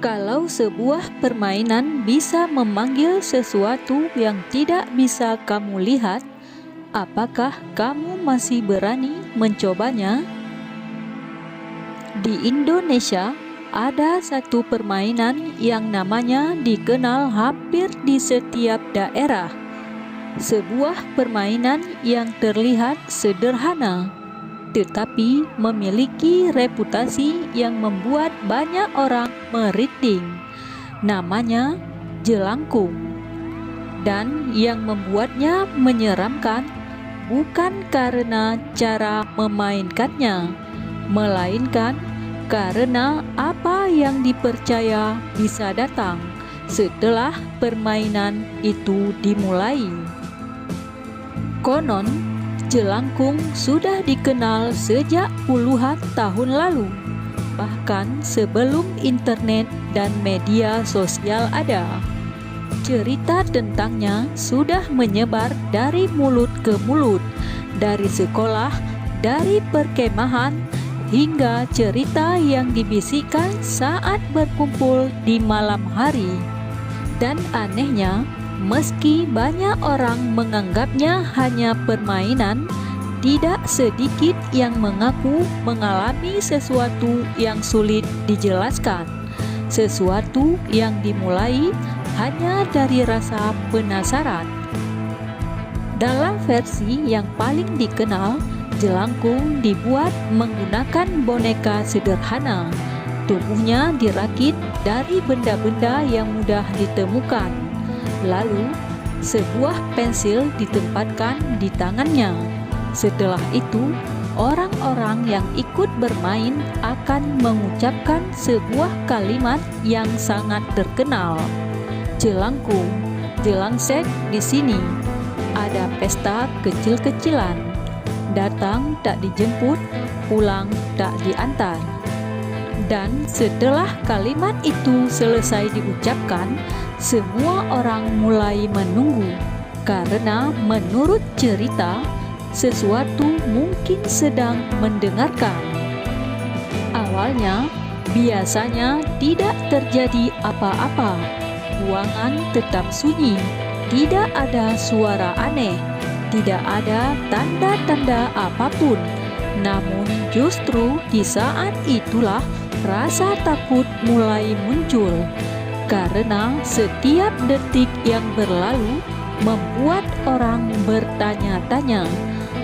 Kalau sebuah permainan bisa memanggil sesuatu yang tidak bisa kamu lihat, apakah kamu masih berani mencobanya? Di Indonesia, ada satu permainan yang namanya dikenal hampir di setiap daerah. Sebuah permainan yang terlihat sederhana, tetapi memiliki reputasi yang membuat banyak orang merinding. Namanya jelangkung. Dan yang membuatnya menyeramkan bukan karena cara memainkannya, melainkan karena apa yang dipercaya bisa datang setelah permainan itu dimulai. Konon, jelangkung sudah dikenal sejak puluhan tahun lalu, bahkan sebelum internet dan media sosial ada. Cerita tentangnya sudah menyebar dari mulut ke mulut, dari sekolah, dari perkemahan, hingga cerita yang dibisikkan saat berkumpul di malam hari. Dan anehnya, meski banyak orang menganggapnya hanya permainan, tidak sedikit yang mengaku mengalami sesuatu yang sulit dijelaskan, sesuatu yang dimulai hanya dari rasa penasaran. Dalam versi yang paling dikenal, jelangkung dibuat menggunakan boneka sederhana. Tubuhnya dirakit dari benda-benda yang mudah ditemukan. Lalu, sebuah pensil ditempatkan di tangannya. Setelah itu, orang-orang yang ikut bermain akan mengucapkan sebuah kalimat yang sangat terkenal. Jelangkung, jelangsek di sini. Ada pesta kecil-kecilan. Datang tak dijemput, pulang tak diantar. Dan setelah kalimat itu selesai diucapkan, semua orang mulai menunggu, karena menurut cerita, sesuatu mungkin sedang mendengarkan. Awalnya, biasanya tidak terjadi apa-apa. Ruangan tetap sunyi, tidak ada suara aneh, tidak ada tanda-tanda apapun. Namun justru di saat itulah rasa takut mulai muncul, karena setiap detik yang berlalu membuat orang bertanya-tanya,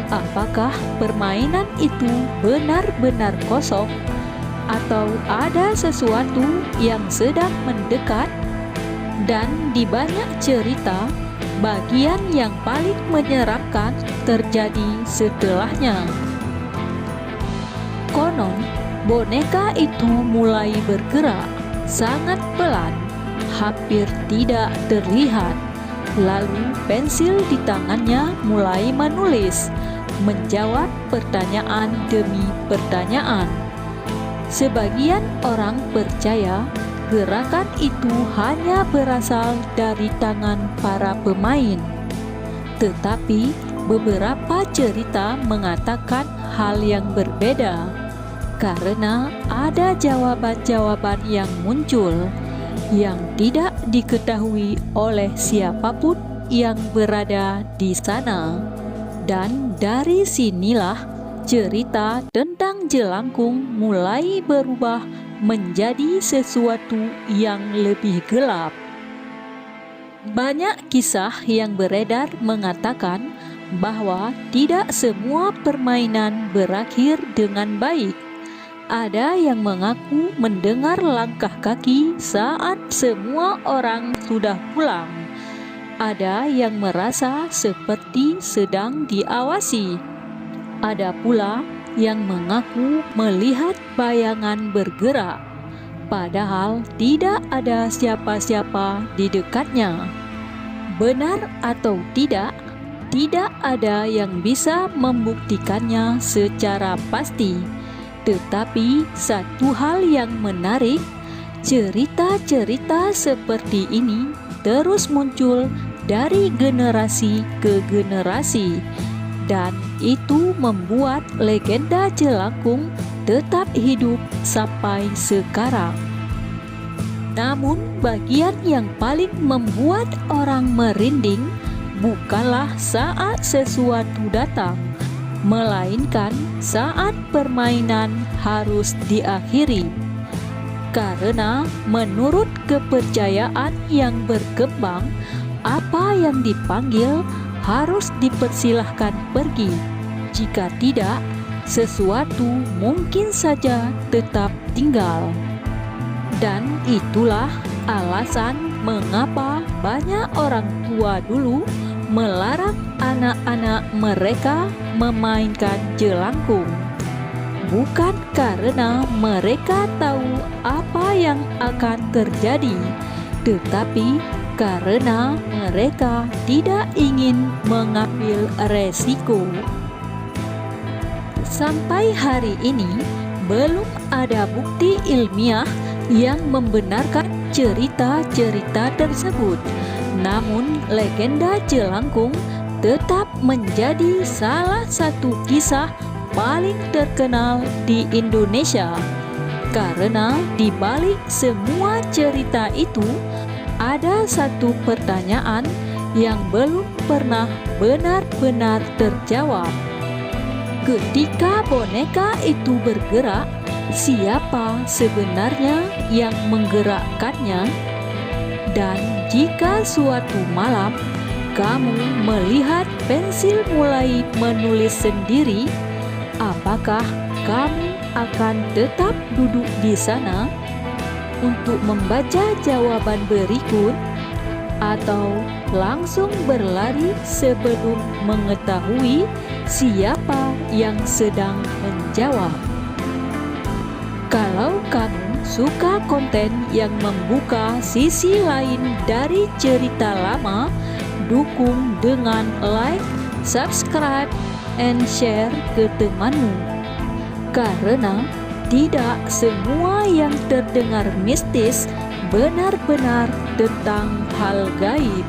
apakah permainan itu benar-benar kosong atau ada sesuatu yang sedang mendekat. Dan di banyak cerita, bagian yang paling menyeramkan terjadi setelahnya. Konon, boneka itu mulai bergerak sangat pelan, hampir tidak terlihat. Lalu pensil di tangannya mulai menulis, menjawab pertanyaan demi pertanyaan. Sebagian orang percaya gerakan itu hanya berasal dari tangan para pemain. Tetapi beberapa cerita mengatakan hal yang berbeda, karena ada jawaban-jawaban yang muncul yang tidak diketahui oleh siapapun yang berada di sana. Dan dari sinilah cerita tentang jelangkung mulai berubah menjadi sesuatu yang lebih gelap. Banyak kisah yang beredar mengatakan bahwa tidak semua permainan berakhir dengan baik. Ada yang mengaku mendengar langkah kaki saat semua orang sudah pulang. Ada yang merasa seperti sedang diawasi. Ada pula yang mengaku melihat bayangan bergerak, padahal tidak ada siapa-siapa di dekatnya. Benar atau tidak, tidak ada yang bisa membuktikannya secara pasti. Tetapi satu hal yang menarik, cerita-cerita seperti ini terus muncul dari generasi ke generasi. Dan itu membuat legenda jelangkung tetap hidup sampai sekarang. Namun bagian yang paling membuat orang merinding bukanlah saat sesuatu datang, melainkan saat permainan harus diakhiri. Karena menurut kepercayaan yang berkembang, apa yang dipanggil harus dipersilahkan pergi. Jika tidak, sesuatu mungkin saja tetap tinggal. Dan itulah alasan mengapa banyak orang tua dulu melarang anak-anak mereka memainkan jelangkung. Bukan karena mereka tahu apa yang akan terjadi, tetapi karena mereka tidak ingin mengambil resiko. Sampai hari ini, belum ada bukti ilmiah yang membenarkan cerita-cerita tersebut. Namun, legenda jelangkung tetap menjadi salah satu kisah paling terkenal di Indonesia. Karena di balik semua cerita itu, ada satu pertanyaan yang belum pernah benar-benar terjawab. Ketika boneka itu bergerak, siapa sebenarnya yang menggerakkannya? Dan jika suatu malam kamu melihat pensil mulai menulis sendiri, apakah kamu akan tetap duduk di sana untuk membaca jawaban berikut, atau langsung berlari sebelum mengetahui siapa yang sedang menjawab? Kalau kamu suka konten yang membuka sisi lain dari cerita lama, dukung dengan like, subscribe, and share ke temanmu. Karena tidak semua yang terdengar mistis benar-benar tentang hal gaib.